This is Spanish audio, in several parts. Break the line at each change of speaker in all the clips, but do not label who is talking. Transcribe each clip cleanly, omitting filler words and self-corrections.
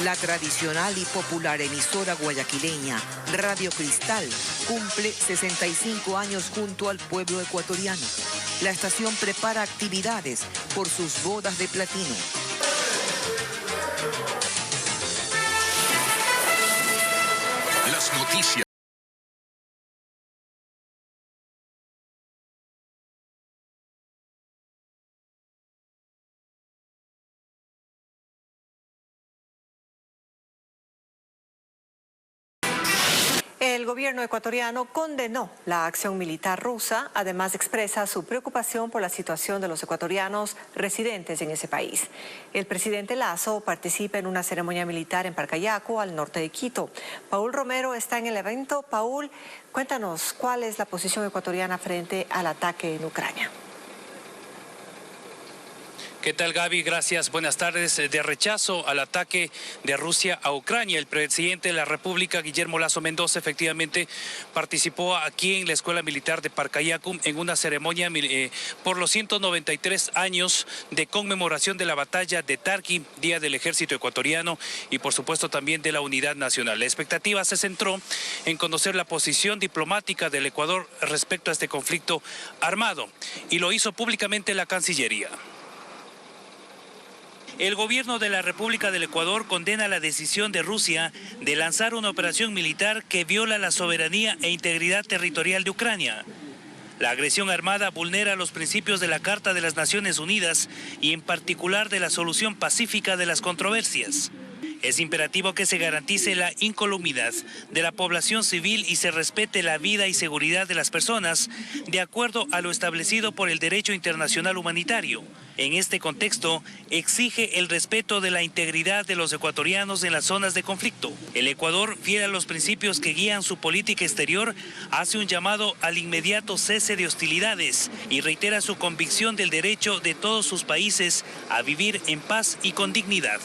La tradicional y popular emisora guayaquileña Radio Cristal cumple 65 años junto al pueblo ecuatoriano. La estación prepara actividades por sus bodas de platino.
Las noticias.
El gobierno ecuatoriano condenó la acción militar rusa, además expresa su preocupación por la situación de los ecuatorianos residentes en ese país. El presidente Lasso participa en una ceremonia militar en Parcayacu, al norte de Quito. Paul Romero está en el evento. Paul, cuéntanos, ¿cuál es la posición ecuatoriana frente al ataque en Ucrania?
¿Qué tal, Gaby? Gracias. Buenas tardes. De rechazo al ataque de Rusia a Ucrania, el presidente de la República, Guillermo Lasso Mendoza, efectivamente participó aquí en la Escuela Militar de Parcayacu en una ceremonia por los 193 años de conmemoración de la batalla de Tarqui, Día del Ejército Ecuatoriano y, por supuesto, también de la Unidad Nacional. La expectativa se centró en conocer la posición diplomática del Ecuador respecto a este conflicto armado y lo hizo públicamente la Cancillería. El gobierno de la República del Ecuador condena la decisión de Rusia de lanzar una operación militar que viola la soberanía e integridad territorial de Ucrania. La agresión armada vulnera los principios de la Carta de las Naciones Unidas y en particular de la solución pacífica de las controversias. Es imperativo que se garantice la incolumidad de la población civil y se respete la vida y seguridad de las personas de acuerdo a lo establecido por el derecho internacional humanitario. En este contexto, exige el respeto de la integridad de los ecuatorianos en las zonas de conflicto. El Ecuador, fiel a los principios que guían su política exterior, hace un llamado al inmediato cese de hostilidades y reitera su convicción del derecho de todos sus países a vivir en paz y con dignidad.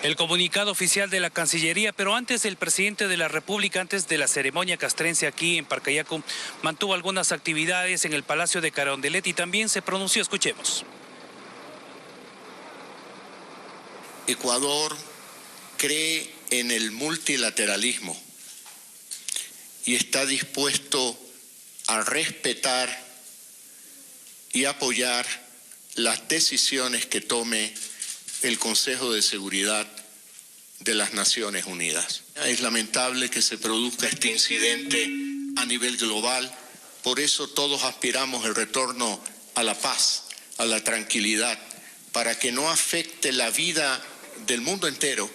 El comunicado oficial de la Cancillería, pero antes el presidente de la República, antes de la ceremonia castrense aquí en Parcayacu, mantuvo algunas actividades en el Palacio de Carondelet y también se pronunció. Escuchemos.
Ecuador cree en el multilateralismo y está dispuesto a respetar y apoyar las decisiones que tome el Consejo de Seguridad de las Naciones Unidas. Es lamentable que se produzca este incidente a nivel global, por eso todos aspiramos el retorno a la paz, a la tranquilidad, para que no afecte la vida del mundo entero.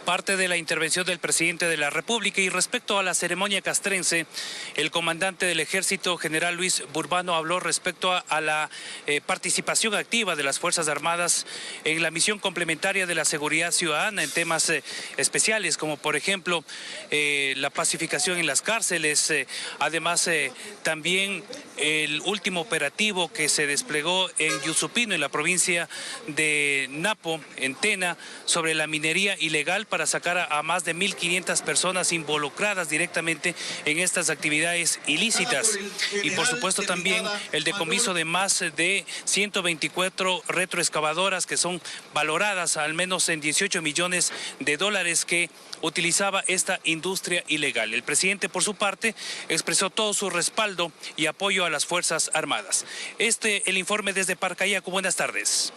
Parte de la intervención del presidente de la República. Y respecto a la ceremonia castrense, el comandante del Ejército, general Luis Burbano, habló respecto a la participación activa de las Fuerzas Armadas en la misión complementaria de la seguridad ciudadana en temas especiales, como por ejemplo la pacificación en las cárceles, además también el último operativo que se desplegó en Yusupino, en la provincia de Napo, en Tena, sobre la minería ilegal, para sacar a más de 1.500 personas involucradas directamente en estas actividades ilícitas. Y por supuesto también el decomiso de más de 124 retroexcavadoras que son valoradas al menos en 18 millones de dólares que utilizaba esta industria ilegal. El presidente, por su parte, expresó todo su respaldo y apoyo a las Fuerzas Armadas. El informe desde Parcayacu. Buenas tardes.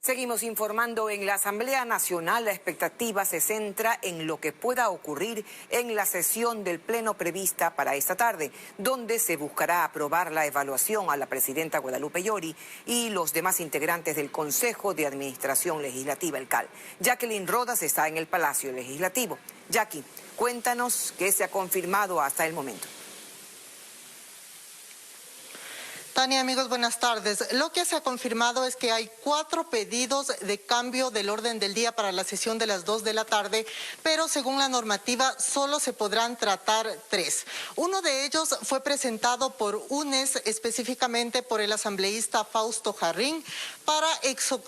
Seguimos informando. En la Asamblea Nacional, la expectativa se centra en lo que pueda ocurrir en la sesión del Pleno prevista para esta tarde, donde se buscará aprobar la evaluación a la presidenta Guadalupe Llori y los demás integrantes del Consejo de Administración Legislativa, el CAL. Jacqueline Rodas está en el Palacio Legislativo. Jackie, cuéntanos qué se ha confirmado hasta el momento.
Tania, amigos, buenas tardes. Lo que se ha confirmado es que hay 4 pedidos de cambio del orden del día para la sesión de las 2 de la tarde, pero según la normativa solo se podrán tratar 3. Uno de ellos fue presentado por UNES, específicamente por el asambleísta Fausto Jarrín, para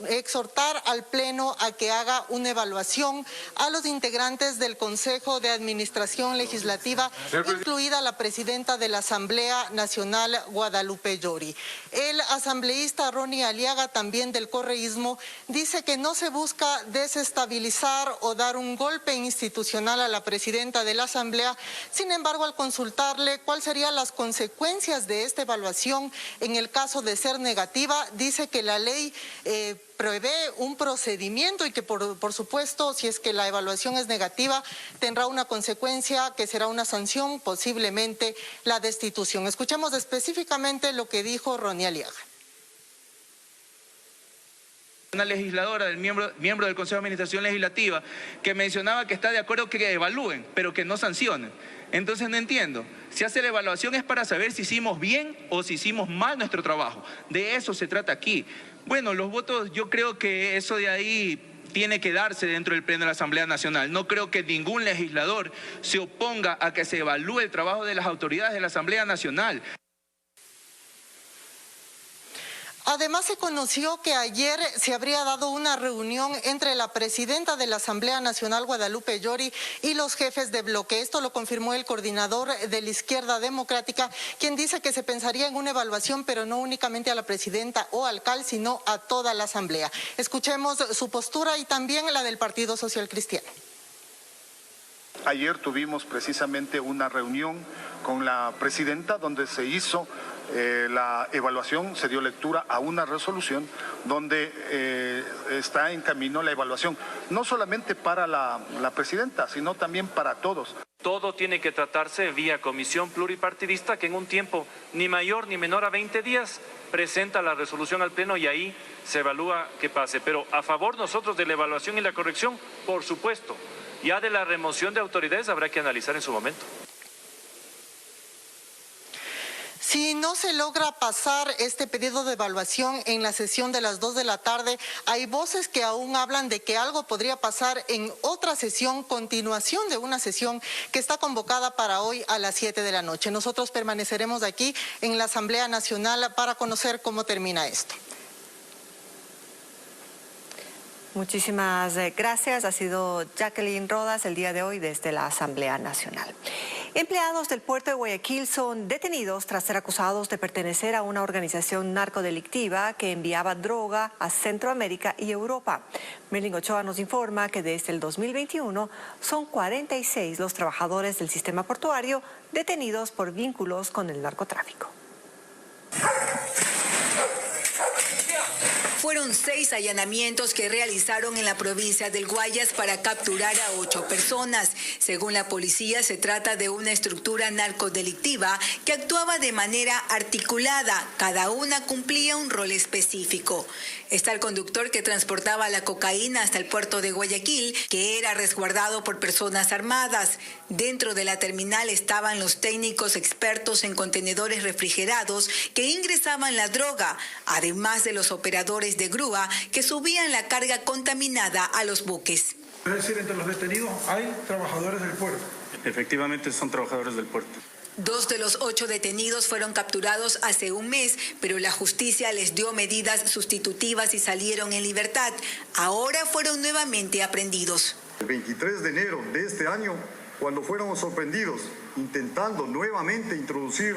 exhortar al Pleno a que haga una evaluación a los integrantes del Consejo de Administración Legislativa, incluida la presidenta de la Asamblea Nacional, Guadalupe Llori. Yori. El asambleísta Ronnie Aliaga, también del correísmo, dice que no se busca desestabilizar o dar un golpe institucional a la presidenta de la Asamblea. Sin embargo, al consultarle cuáles serían las consecuencias de esta evaluación en el caso de ser negativa, dice que la ley prevé un procedimiento y que por supuesto, si es que la evaluación es negativa, tendrá una consecuencia que será una sanción, posiblemente la destitución. Escuchemos específicamente lo que dijo Ronnie Aliaga.
Una legisladora, miembro del Consejo de Administración Legislativa, que mencionaba que está de acuerdo que evalúen, pero que no sancionen. Entonces no entiendo. Si hace la evaluación es para saber si hicimos bien o si hicimos mal nuestro trabajo. De eso se trata aquí. Bueno, los votos, yo creo que eso de ahí tiene que darse dentro del Pleno de la Asamblea Nacional. No creo que ningún legislador se oponga a que se evalúe el trabajo de las autoridades de la Asamblea Nacional.
Además, se conoció que ayer se habría dado una reunión entre la presidenta de la Asamblea Nacional, Guadalupe Yori, y los jefes de bloque. Esto lo confirmó el coordinador de la Izquierda Democrática, quien dice que se pensaría en una evaluación, pero no únicamente a la presidenta o al CAL, sino a toda la Asamblea. Escuchemos su postura y también la del Partido Social Cristiano.
Ayer tuvimos precisamente una reunión con la presidenta donde se hizo la evaluación, se dio lectura a una resolución donde está en camino la evaluación, no solamente para la presidenta, sino también para todos.
Todo tiene que tratarse vía comisión pluripartidista que en un tiempo ni mayor ni menor a 20 días presenta la resolución al Pleno y ahí se evalúa que pase. Pero a favor nosotros de la evaluación y la corrección, por supuesto. Ya de la remoción de autoridades habrá que analizar en su momento.
Si no se logra pasar este pedido de evaluación en la sesión de las 2 de la tarde, hay voces que aún hablan de que algo podría pasar en otra sesión, continuación de una sesión que está convocada para hoy a las 7 de la noche. Nosotros permaneceremos aquí en la Asamblea Nacional para conocer cómo termina esto.
Muchísimas gracias. Ha sido Jacqueline Rodas el día de hoy desde la Asamblea Nacional. Empleados del puerto de Guayaquil son detenidos tras ser acusados de pertenecer a una organización narcodelictiva que enviaba droga a Centroamérica y Europa. Merlin Ochoa nos informa que desde el 2021 son 46 los trabajadores del sistema portuario detenidos por vínculos con el narcotráfico.
Fueron 6 allanamientos que realizaron en la provincia del Guayas para capturar a 8 personas. Según la policía, se trata de una estructura narcodelictiva que actuaba de manera articulada. Cada una cumplía un rol específico. Está el conductor que transportaba la cocaína hasta el puerto de Guayaquil, que era resguardado por personas armadas. Dentro de la terminal estaban los técnicos expertos en contenedores refrigerados que ingresaban la droga, además de los operadores de grúa que subían la carga contaminada a los buques.
Es decir, entre los detenidos hay trabajadores del puerto.
Efectivamente son trabajadores del puerto.
2 de los 8 detenidos fueron capturados hace un mes, pero la justicia les dio medidas sustitutivas y salieron en libertad. Ahora fueron nuevamente aprehendidos.
El 23 de enero de este año, cuando fuéramos sorprendidos intentando nuevamente introducir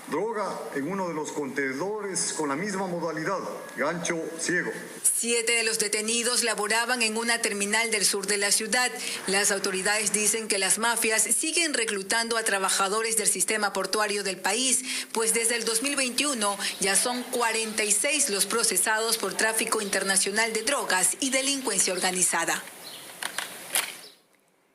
droga en uno de los contenedores con la misma modalidad, gancho ciego.
7 de los detenidos laboraban en una terminal del sur de la ciudad. Las autoridades dicen que las mafias siguen reclutando a trabajadores del sistema portuario del país, pues desde el 2021 ya son 46 los procesados por tráfico internacional de drogas y delincuencia organizada.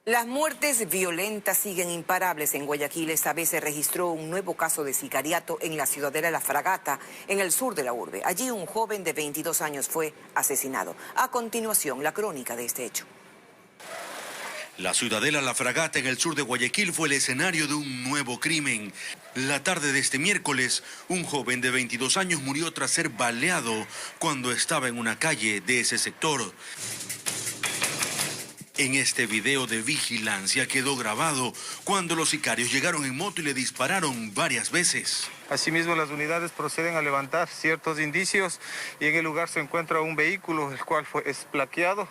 Las muertes violentas siguen imparables en Guayaquil. Esta vez se registró un nuevo caso de sicariato en la ciudadela La Fragata, en el sur de la urbe. Allí un joven de 22 años fue asesinado. A continuación, la crónica de este hecho.
La ciudadela La Fragata, en el sur de Guayaquil, fue el escenario de un nuevo crimen. La tarde de este miércoles, un joven de 22 años murió tras ser baleado cuando estaba en una calle de ese sector. En este video de vigilancia quedó grabado cuando los sicarios llegaron en moto y le dispararon varias veces.
Asimismo, las unidades proceden a levantar ciertos indicios y en el lugar se encuentra un vehículo, el cual es plaqueado,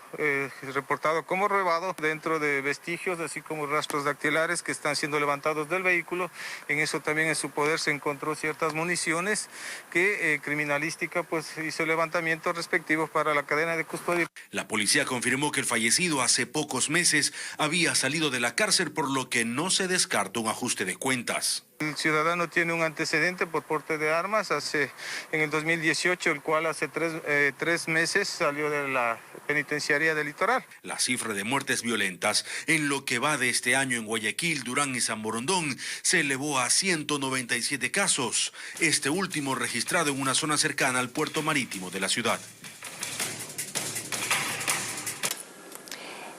reportado como robado, dentro de vestigios, así como rastros dactilares que están siendo levantados del vehículo. En eso también en su poder se encontró ciertas municiones que criminalística pues hizo levantamientos respectivos para la cadena de custodia.
La policía confirmó que el fallecido hace pocos meses había salido de la cárcel, por lo que no se descarta un ajuste de cuentas.
El ciudadano tiene un antecedente por porte de armas en el 2018, el cual hace tres meses salió de la penitenciaría del Litoral.
La cifra de muertes violentas en lo que va de este año en Guayaquil, Durán y San Borondón se elevó a 197 casos, este último registrado en una zona cercana al puerto marítimo de la ciudad.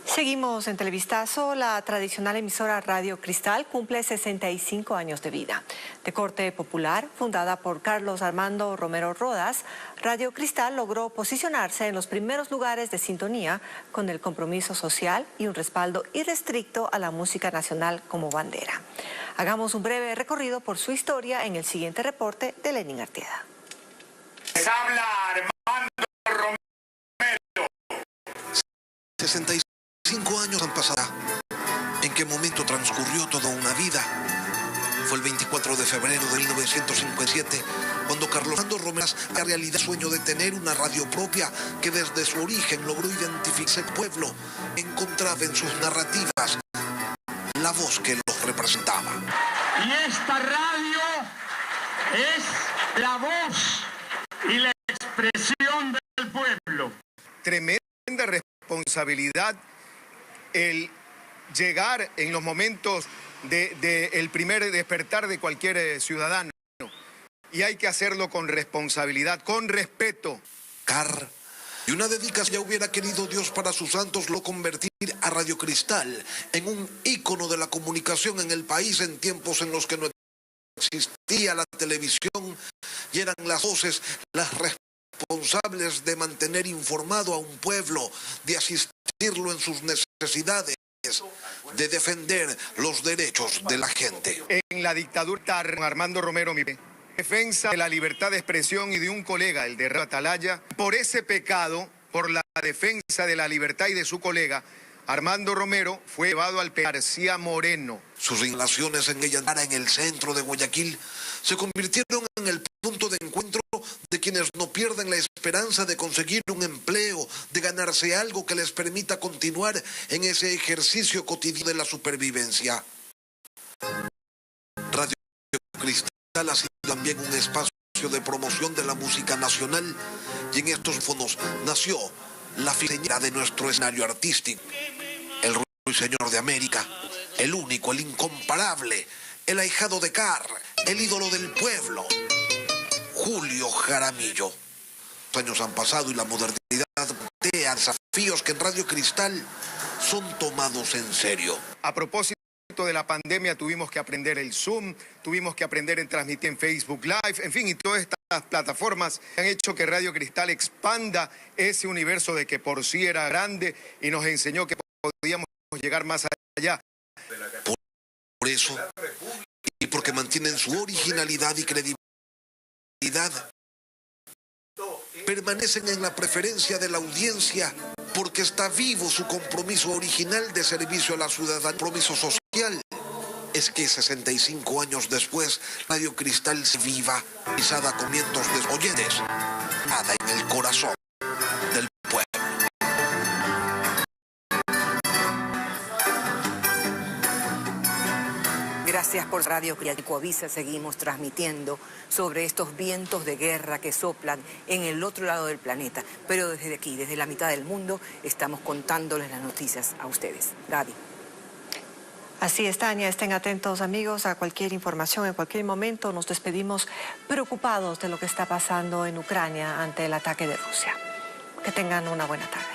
Seguimos en Televistazo. La tradicional emisora Radio Cristal cumple 65 años de vida. De corte popular, fundada por Carlos Armando Romero Rodas, Radio Cristal logró posicionarse en los primeros lugares de sintonía con el compromiso social y un respaldo irrestricto a la música nacional como bandera. Hagamos un breve recorrido por su historia en el siguiente reporte de Lenin Artieda.
Les habla Armando Romero.
65 años han pasado. ¿En qué momento transcurrió toda una vida? Fue el 24 de febrero de 1957 cuando Carlos Armando Romero la realidad sueño de tener una radio propia que desde su origen logró identificarse el pueblo, encontraba en sus narrativas la voz que los representaba.
Y esta radio es la voz y la expresión del pueblo.
Tremenda responsabilidad el llegar en los momentos del primer despertar de cualquier ciudadano. Y hay que hacerlo con responsabilidad, con respeto.
Y una dedicación ya hubiera querido Dios para sus santos lo convertir a Radio Cristal en un ícono de la comunicación en el país en tiempos en los que no existía la televisión y eran las voces las responsables de mantener informado a un pueblo, de asistirlo en sus necesidades, de defender los derechos de la gente.
En la dictadura Armando Romero, mi defensa de la libertad de expresión y de un colega, el de Atalaya, por ese pecado, por la defensa de la libertad y de su colega, Armando Romero fue llevado al García Moreno.
Sus instalaciones en Guayanara, en el centro de Guayaquil, se convirtieron en el punto de encuentro de quienes no pierden la esperanza de conseguir un empleo, de ganarse algo que les permita continuar en ese ejercicio cotidiano de la supervivencia. Radio Cristal ha sido también un espacio de promoción de la música nacional y en estos fondos nació la figura de nuestro escenario artístico, el ruiseñor de América, el único, el incomparable, el ahijado de Carr, el ídolo del pueblo, Julio Jaramillo. Los años han pasado y la modernidad plantea desafíos que en Radio Cristal son tomados en serio.
A propósito de la pandemia tuvimos que aprender el Zoom, tuvimos que aprender en transmitir en Facebook Live, en fin, y todas estas plataformas han hecho que Radio Cristal expanda ese universo de que por sí era grande y nos enseñó que podíamos llegar más allá.
Por eso, y porque mantienen su originalidad y credibilidad, permanecen en la preferencia de la audiencia porque está vivo su compromiso original de servicio a la ciudadanía, compromiso social. Es que 65 años después, Radio Cristal se viva, pisada con vientos de oyentes, nada en el corazón del pueblo.
Gracias por Radio Coavisa. Seguimos transmitiendo sobre estos vientos de guerra que soplan en el otro lado del planeta. Pero desde aquí, desde la mitad del mundo, estamos contándoles las noticias a ustedes. Gaby.
Así es, Tania. Estén atentos, amigos, a cualquier información en cualquier momento. Nos despedimos preocupados de lo que está pasando en Ucrania ante el ataque de Rusia. Que tengan una buena tarde.